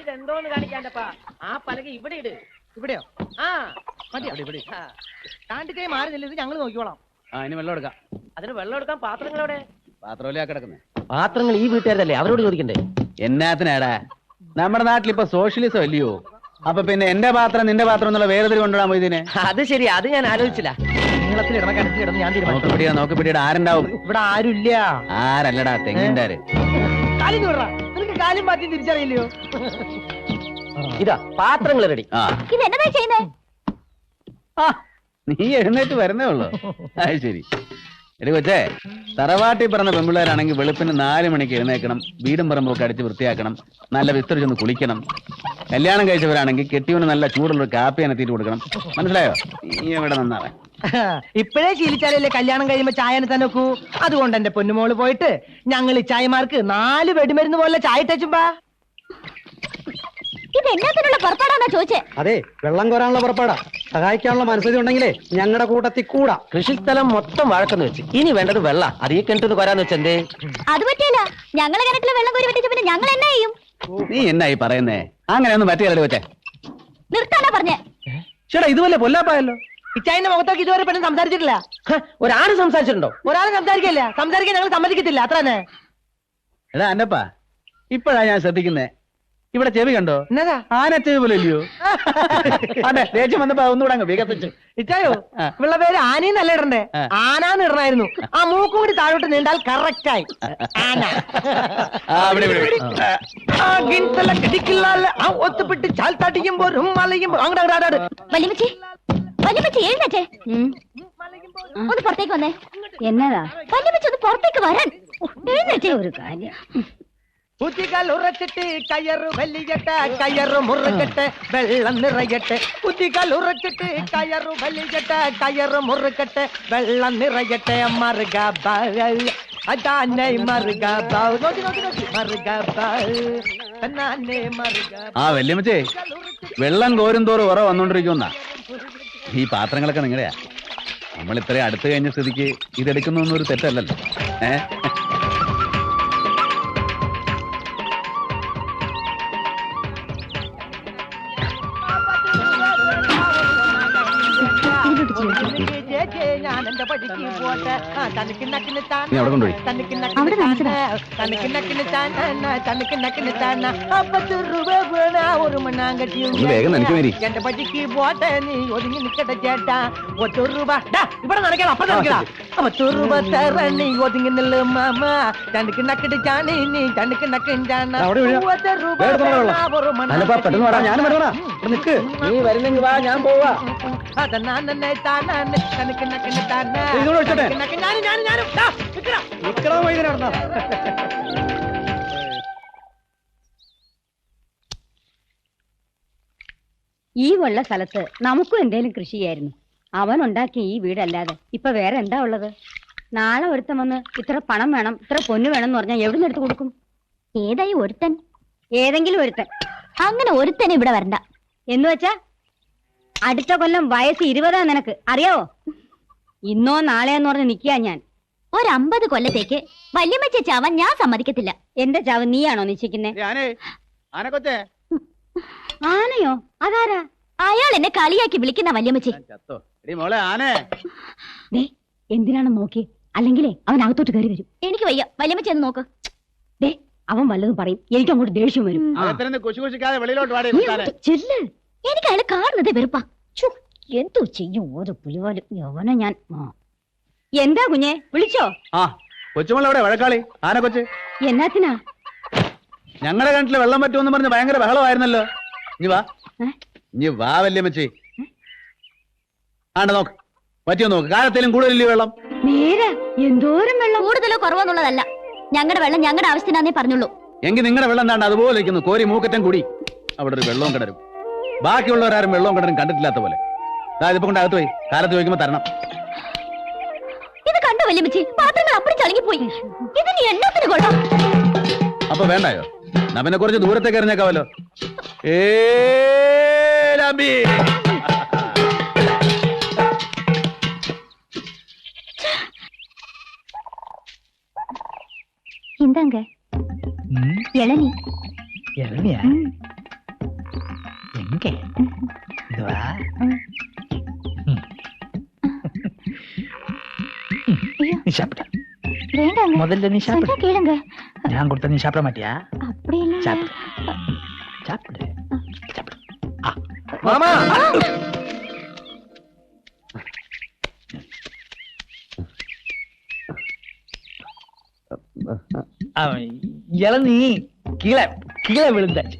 ഇതെന്തോന്ന് കാണിക്കാണ്ടപ്പാ. ആ പലക ഇവിടെ ഇട്. ഇവിടെയോ? ആ മതിയോ? കാണ്ടിക്കായി മാറുന്നില്ല, ഇത് ഞങ്ങൾ നോക്കിക്കോളാം. ഇനി വെള്ളം എടുക്കാം. അതിന് വെള്ളം എടുക്കാൻ പാത്രങ്ങളെവിടെ? പാത്രമല്ലേ കിടക്കുന്നേ? പാത്രങ്ങൾ ഈ വീട്ടുകാരല്ലേ, അവരോട് ചോദിക്കണ്ടേ? എന്നാത്തിനാടാ? നമ്മുടെ നാട്ടിലിപ്പോ സോഷ്യലിസം അല്ലയോ? അപ്പൊ പിന്നെ എന്റെ പാത്രം നിന്റെ പാത്രം എന്നുള്ള വേറെ കൊണ്ടുവിടാൻ ഇതിനെ? അത് ശരി, അത് ഞാൻ ആലോചിച്ചില്ല. നീളത്തിൽ ഇടണ കനത്തിൽ ഇടന്ന് ഞാൻ തീരുമാനിച്ചു. നോക്കിപ്പിടിയുടെ ആരുണ്ടാവും ഇവിടെ ആരുമില്ല. ആരല്ലടാ, തെങ്ങിന്റെ ആര്. കാലും ചൂടാ, നിനക്ക് കാലും മാറ്റി തിരിച്ചറിയില്ലയോ? ഇതാ പാത്രങ്ങൾ റെഡി. ഇതെന്നതാ ചെയ്യുന്നേ? നീ എഴുന്നേറ്റ് വരുന്നേ ഉള്ളു. അത് ശരി. എടി കൊച്ചേ, തറവാട്ടി പറഞ്ഞ പെമ്പിള്ളേരാണെങ്കിൽ വെളുപ്പിന് 4 മണിക്ക് എഴുന്നേക്കണം, വീടും പറമ്പൊക്കെ അടിച്ച് വൃത്തിയാക്കണം, നല്ല വിസ്തരിച്ചൊന്ന് കുളിക്കണം. കല്യാണം കഴിച്ചവരാണെങ്കിൽ കെട്ടിയവന് നല്ല ചൂടുള്ള കാപ്പി അനത്തിയിട്ട് കൊടുക്കണം. മനസ്സിലായോ? നീ എവിടെ നന്നാവേ? ഇപ്പോഴേ ശീലിച്ചാലല്ലേ കല്യാണം കഴിയുമ്പോ ചായനെ തന്നെ നോക്കൂ. അതുകൊണ്ട് എന്റെ പൊന്നുമോള് പോയിട്ട് ഞങ്ങൾ ഈ ചായമാർക്ക് 4 വെടിമരുന്ന് പോലെ ചായ ഇട്ടുമ്പോ. ഇത് എന്നാത്തിനുള്ള പുറപ്പാടാണോ ചോദിച്ചേ? അതെ, വെള്ളം കോരാനുള്ള പുറപ്പാടാ. സഹായിക്കാനുള്ള മനസ്സിൽ ഉണ്ടെങ്കിലേ ഞങ്ങളുടെ കൂട്ടത്തിൽ കൂടാ. കൃഷിസ്ഥലം മൊത്തം വഴക്കെന്ന് വെച്ച് ഇനി വേണ്ടത് വെള്ള. അത് ഈ കിണറ്റിന്ന് കൊരാന്ന് വെച്ചെന്തേ? അത് പറ്റില്ല. ഞങ്ങളെ കിണറ്റില് വെള്ളം കോരി പറ്റിച്ച പിന്നെ ഞങ്ങൾ എന്നാ ചെയ്യും? നീ എന്നായി പറയുന്നേ? അങ്ങനെയൊന്നും പറ്റിയല്ലേ കൊച്ചേ? നിർത്താനാ പറഞ്ഞേ. ചേട്ടാ, ഇതുപോലെ പൊല്ലാപ്പായല്ലോ. ഇച്ചായന്റെ മുഖത്തേക്ക് ഇതുവരെ പെണ്ണ് സംസാരിച്ചിട്ടില്ല. ഒരാണ് സംസാരിച്ചിട്ടുണ്ടോ? ഒരാൾ സംസാരിക്കില്ല. സംസാരിക്കാൻ ഞങ്ങൾ സമ്മതിക്കത്തില്ല, അത്ര തന്നെ. എടാ അന്നപ്പാ, ഇപ്പഴാ ഞാൻ ശ്രദ്ധിക്കുന്നേ. ഇവിടെ ചെവി കണ്ടോ? എന്നതാ? ആന ചെവി പോലെ ഇല്ലയോ? അതെ, ദേഷ്യം വന്നപ്പോ ഒന്നുകൂടെ അങ്ങ് വികസിച്ചു. ഇച്ചായോ, ഇവളുടെ പേര് ആനയെന്നല്ല ഇടണ്ടേ, ആനാന്ന് ഇടണായിരുന്നു. ആ മൂക്കും കൂടി താഴോട്ട് നീണ്ടാൽ കറക്റ്റ് ആയി. ആന. ഒത്തുപിട്ട് ചാൽത്താട്ടിക്കുമ്പോ വല്യമ്മച്ചി, വല്യമ്മച്ചി എഴുന്നേറ്റേ. ഒന്ന് പുറത്തേക്ക് വന്നേ. എന്നതാ? വല്യമ്മച്ചി ഒന്ന് പുറത്തേക്ക് വരാൻ. എഴുന്നേറ്റേ. ഒരു കാര്യം. കുത്തികൾ ഉറച്ചിട്ട് കയറ് വലിയട്ടെ, കയറ് മുറുകട്ടെ, വെള്ളം നിറയട്ടെ. കുത്തികൾ ഉറച്ചിട്ട് കയറ് വലിയട്ടെ, കയറ് മുറുകട്ടെ, വെള്ളം നിറയട്ടെ. മറുക അതാനെ മറുക ആ വല്യമ്മച്ചേ, വെള്ളം കോരും തോറും ഉറ വന്നോണ്ടിരിക്കുന്ന ഈ പാത്രങ്ങളൊക്കെ നിങ്ങളുടെയാ. നമ്മൾ ഇത്രയും അടുത്ത് കഴിഞ്ഞ സ്ഥിതിക്ക് ഇതെടുക്കുന്നൊന്നും ഒരു തെറ്റല്ലല്ലോ. ഞാൻ എന്റെ പടിക്ക് പോട്ടെ. തനിക്ക് നക്കിന് നീ അവിടെ കൊണ്ടുപോയി. തനിക്ക് നക്കിന് താന 50 രൂപ വേണ ഒരു മണ്ണാങ്കട്ടിയും. എന്റെ പടിക്ക് പോട്ടെ, നീ ഒതുങ്ങി നിക്കട്ടെ ചേട്ടാ. 1 രൂപ ഇവിടെ നടക്കണം, അപ്പൊ നടക്കണം. 50 രൂപ തര, നീ ഒതുങ്ങി നില്ല് മാമ. തനിക്ക് നക്കിട്ട് ചാണി, നീ തനിക്ക് നക്കിഞ്ചാണ്. 50 രൂപ ഒരു നിക്ക്, നീ വരുന്നെങ്കിൽ വാ, ഞാൻ പോവാ. അതെന്നെ താനാണ് തനിക്ക് നക്കിന് താന. ഈ ഉള്ള സ്ഥലത്ത് നമുക്കും എന്തേലും കൃഷി ചെയ്യായിരുന്നു. അവൻ ഉണ്ടാക്കിയ ഈ വീടല്ലാതെ ഇപ്പൊ വേറെ എന്താ ഉള്ളത്? നാളെ ഒരുത്തൻ വന്ന് ഇത്ര പണം വേണം, ഇത്ര പൊന്നു വേണം എന്ന് പറഞ്ഞാൽ എവിടെ നിന്ന് എടുത്തു കൊടുക്കും? ഏതായി ഒരുത്തൻ? ഏതെങ്കിലും ഒരുത്തൻ. അങ്ങനെ ഒരുത്തൻ ഇവിടെ വരണ്ട. എന്ന് വെച്ചാ അടുത്ത കൊല്ലം വയസ്സ് 20 നിനക്ക് അറിയാവോ? ഇന്നോ നാളെയെന്ന് പറഞ്ഞ് നിൽക്കുക ഞാൻ. ഒരു 50 കൊല്ലത്തേക്ക് വല്യമ്മച്ചി ചാവാൻ ഞാൻ സമ്മതിക്കത്തില്ല. എന്റെ ചാവ് നീയാണോ നിശ്ചയിക്കുന്നേ? ആനയോ? അതാരാ? അയാൾ എന്നെ കളിയാക്കി വിളിക്കുന്ന വല്യമ്മച്ചി. എന്തിനാണ് നോക്കി? അല്ലെങ്കിലേ അവൻ അകത്തോട്ട് കയറി വരും. എനിക്ക് വയ്യ, വല്യമ്മച്ചി എന്ന് നോക്ക്. അവൻ വല്ലതും പറയും, എനിക്ക് അങ്ങോട്ട് ദേഷ്യം വരും. എനിക്ക് അയാൾ കാണുന്നത് വെറുപ്പാ. എന്തോ ചെയ്യും ഓരോ പുലിവാലും. യവനെ ഞാൻ. എന്താ കുഞ്ഞെ, വിളിച്ചോ? കൊച്ചുമോളെവിടെ വഴക്കാളി? ആന കൊച്ച് എന്നാത്തിനാ? ഞങ്ങളുടെ കിണറ്റില് വെള്ളം പറ്റുമെന്ന് പറഞ്ഞ് ഭയങ്കര ബഹളമായിരുന്നല്ലോ. ഇനി വാ, ഇനി വാ വല്യമ്മച്ചി. ആണ്ട നോക്ക്, പറ്റിയോ നോക്ക്. കാലത്തേലും കൂടുതലില്ലേ വെള്ളം? നേരെ എന്തോരം വെള്ളം. കൂടുതലോ കുറവെന്നുള്ളതല്ല, ഞങ്ങളുടെ വെള്ളം ഞങ്ങളുടെ ആവശ്യത്തിനാന്നേ പറഞ്ഞുള്ളൂ. എങ്കിൽ നിങ്ങളുടെ വെള്ളം എന്താണ്ട് അതുപോലെ ഇരിക്കുന്നു, കോരി മൂക്കറ്റം കൂടി. അവിടെ ഒരു വെള്ളവും കിണരും. ബാക്കിയുള്ളവരാരും വെള്ളവും കിണറും കണ്ടിട്ടില്ലാത്ത പോലെ. ഇതിപ്പോ കൊണ്ട് അകത്ത് പോയി, കാലത്ത് ചോദിക്കുമ്പോ തരണം. ഇത് കണ്ടു വല്യമ്മച്ചി, പാത്രങ്ങൾ അപ്പുറം ചളങ്ങിപ്പോയി. ഇതിന് എന്നാത്തിന് കൊള്ളാം? അപ്പൊ വേണ്ടായോ? നമ്മനെ കുറച്ച് ദൂരത്തേക്ക് എറിഞ്ഞേക്കാവല്ലോ. இந்தாங்க இளநீ. இளநியா எங்க இதுவா நீ சாப்பிட்ட வேண்டாங்க முதல்ல நீ சொன்னா சாப்பிடு கேளுங்க நான் கொடுத்த நீ சாப்பிட மாட்டியா அப்படி இல்ல சாப்பிடு சாப்பிடு சாப்பிடு மாமா இளநீ கீழே கீழே விழுந்தாச்சு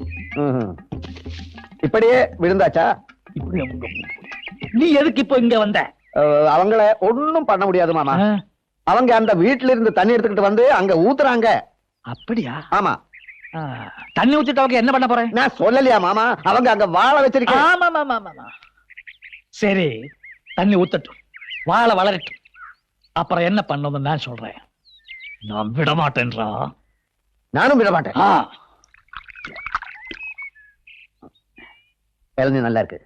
இப்படியே விழுந்தாச்சா? இப்படி நீ எதுக்கு இப்போ இங்க வந்த அவங்கள ஒண்ணும் பண்ண முடியாது மாமா. ஆ, அவங்க அந்த வீட்டுல இருந்து தண்ணி எடுத்துக்கிட்டு வந்து அங்க ஊத்துறாங்க. அப்படியா ஆமா, ஆ, தண்ணி ஊத்திட்டு அவங்க என்ன பண்ண போறேன் நான் சொல்லலையா மாமா? அவங்க அங்க வாழ வச்சிருக்கேன். ஆமா ஆமா ஆமா சரி தண்ணி ஊத்தட்டும் வாழை வளரட்டும் அப்புறம் என்ன பண்ணணும் நான் சொல்றேன் நான் விட மாட்டேன்றா நானும் விட மாட்டேன். ஆ, இளநீ நல்லா இருக்கு.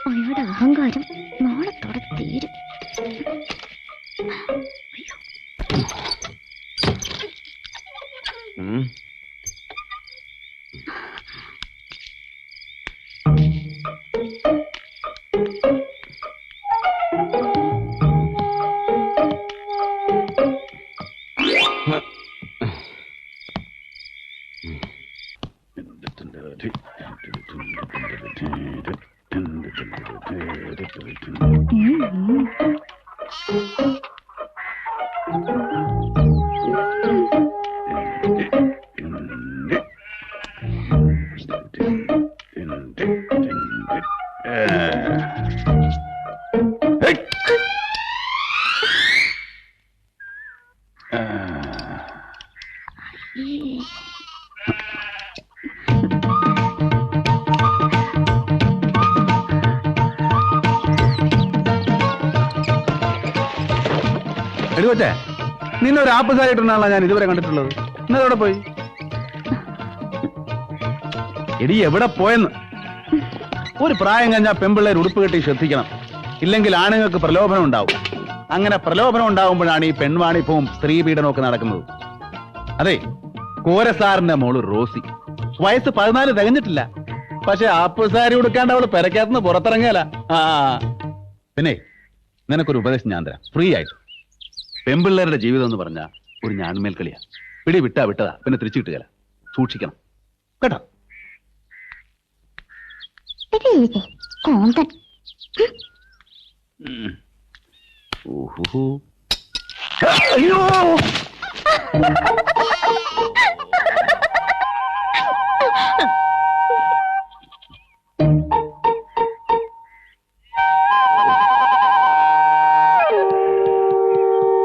അയാളുടെ അഹങ്കാരം നാളത്തോടെ തീരും എടുക്കോച്ചേ, നിന്നെ ഒരു ആപ്പസായിട്ടാണല്ലോ ഞാൻ ഇതുവരെ കണ്ടിട്ടുള്ളത്. ഇന്നതോടെ പോയി എടി എവിടെ പോയെന്ന്. ഒരു പ്രായം കഴിഞ്ഞാൽ പെമ്പിള്ളേർ ഉടുപ്പ് കെട്ടി ശ്രദ്ധിക്കണം, ഇല്ലെങ്കിൽ ആണുങ്ങൾക്ക് പ്രലോഭനം ഉണ്ടാവും. അങ്ങനെ പ്രലോഭനം ഉണ്ടാവുമ്പോഴാണ് ഈ പെൺവാണിപ്പവും സ്ത്രീ പീഡനവും ഒക്കെ നടക്കുന്നത്. അതെ, കോരസാറിന്റെ മോള് റോസി വയസ്സ് 14 തികഞ്ഞിട്ടില്ല. പക്ഷെ ആപ്പസാരി ഉടുക്കാണ്ട് അവള് പെരക്കകത്തുനിന്ന് പുറത്തിറങ്ങിയാല. പിന്നെ നിനക്കൊരു ഉപദേശം ഞാൻ തരാം, ഫ്രീ ആയിട്ട്. പെമ്പിള്ളേരുടെ ജീവിതം എന്ന് പറഞ്ഞാൽ ഒരു ഞാൺമേൽ കളിയാ. പിടി വിട്ടാ വിട്ടതാ, പിന്നെ തിരിച്ചു കിട്ടുകയില്ല. സൂക്ഷിക്കണം കേട്ടോ. അയ്യോ,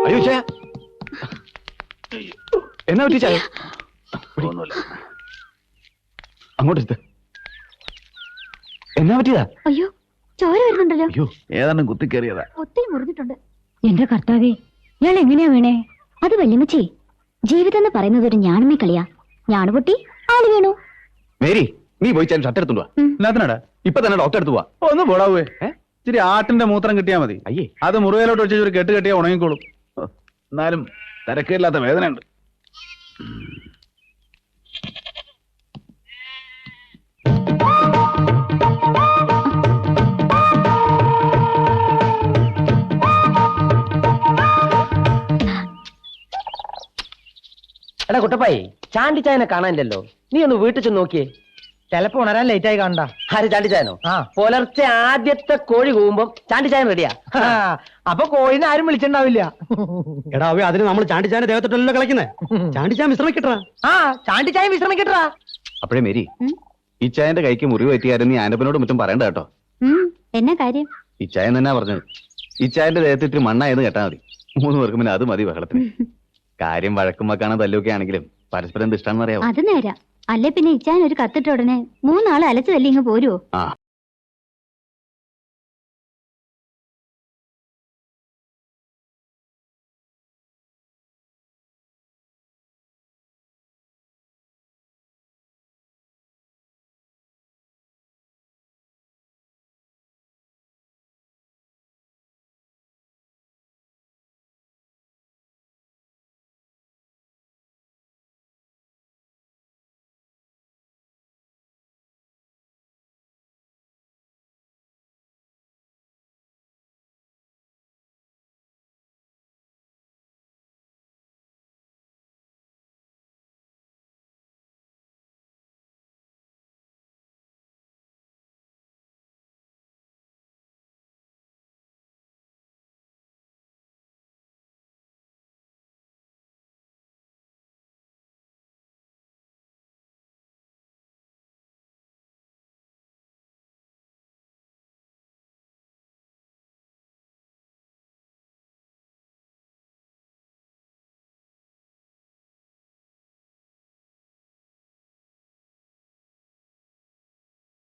അയ്യോ ചേ, എന്നാ പറ്റി ചായ? അങ്ങോട്ട് എന്നാ പറ്റിയതാ? അയ്യോ ചോര വരുന്നുണ്ടല്ലോ അയ്യോ, ഏതാണ്ട് കുത്തിക്കേറിയതാ. ഒത്തിരി മുറിഞ്ഞിട്ടുണ്ട് എന്റെ കർത്താവേ, ഇയാൾ എങ്ങനെയാ വീണേ? അത് വല്യമ്മച്ചി ജീവിതം എന്ന് പറയുന്നത് ഒരു ഞാണുമേ കളിയാ. ഞാണു പൊട്ടി ആള് വീണു. മേരി, നീ പോയി ചേട്ടൻ ഷർട്ട് എടുത്തുവാ. എന്നാത്തിനാടാ? ഇപ്പൊ തന്നെ ഡോക്ടർ എടുത്തു പോവാ. ഒന്ന് പോടാവേ. ഇച്ചിരി ആട്ടിന്റെ മൂത്രം കിട്ടിയാ മതി. അയ്യേ, അത് മുറിവേലോട്ട് വെച്ച് ഒരു കെട്ട് കെട്ടിയാ ഉണങ്ങിക്കോളും. എന്നാലും തിരക്കില്ലാത്ത വേദനയുണ്ട്. എടാ കുട്ടപ്പായി, ചാണ്ടിച്ചായനെ കാണാനില്ലല്ലോ. നീ ഒന്ന് വീട്ടിൽ ചെന്ന് നോക്കിയേ. ചിലപ്പോ ഉണരാൻ ലേറ്റ് ആയി കാണണ്ട. ആര് ചാണ്ടിച്ചായനോ? ആ. പുലർച്ചെ ആദ്യത്തെ കോഴി കൂവുമ്പം ചാണ്ടിച്ചായൻ റെഡിയാ. അപ്പൊ കോഴിനെ ആരും വിളിച്ചിണ്ടാവില്ല. എടാ അവ അതിന് നമ്മൾ ചാണ്ടിച്ചാനെ ദേവത്തോട്ടല്ലോ കളിക്കുന്നേ. ചാണ്ടിച്ചാൻ വിശ്രമിക്കട്ടാ. ആ ചാണ്ടിച്ചായ വിശ്രമിക്കട്ടാ. അപ്പോഴേ മേരി, ഈ ചായന്റെ കൈക്ക് മുറിവ് പറ്റിയാരും നീ ആനപ്പനോട് മറ്റും പറയണ്ട കേട്ടോ. എന്നാ കാര്യം? ഈ ചായ തന്നെ പറഞ്ഞത്. ഈ ചായന്റെ ദേഹത്ത് ഇത്തിരി മണ്ണായെന്ന് കേട്ടാ മതി. 3 പേർക്കും പിന്നെ അത് മതി ബഹളത്തിന്. കാര്യം വഴക്കും വെക്കാണോ തല്ലൊക്കെ ആണെങ്കിലും പരസ്പരം എന്ത് ഇഷ്ടമാണെന്ന് അറിയാമോ? അത് നേരാ. അല്ലെ പിന്നെ ഇച്ചാൻ ഒരു കത്തിട്ട ഉടനെ 3 ആള് അലച്ചു തല്ലി ഇങ്ങ് പോരുവോ? ആ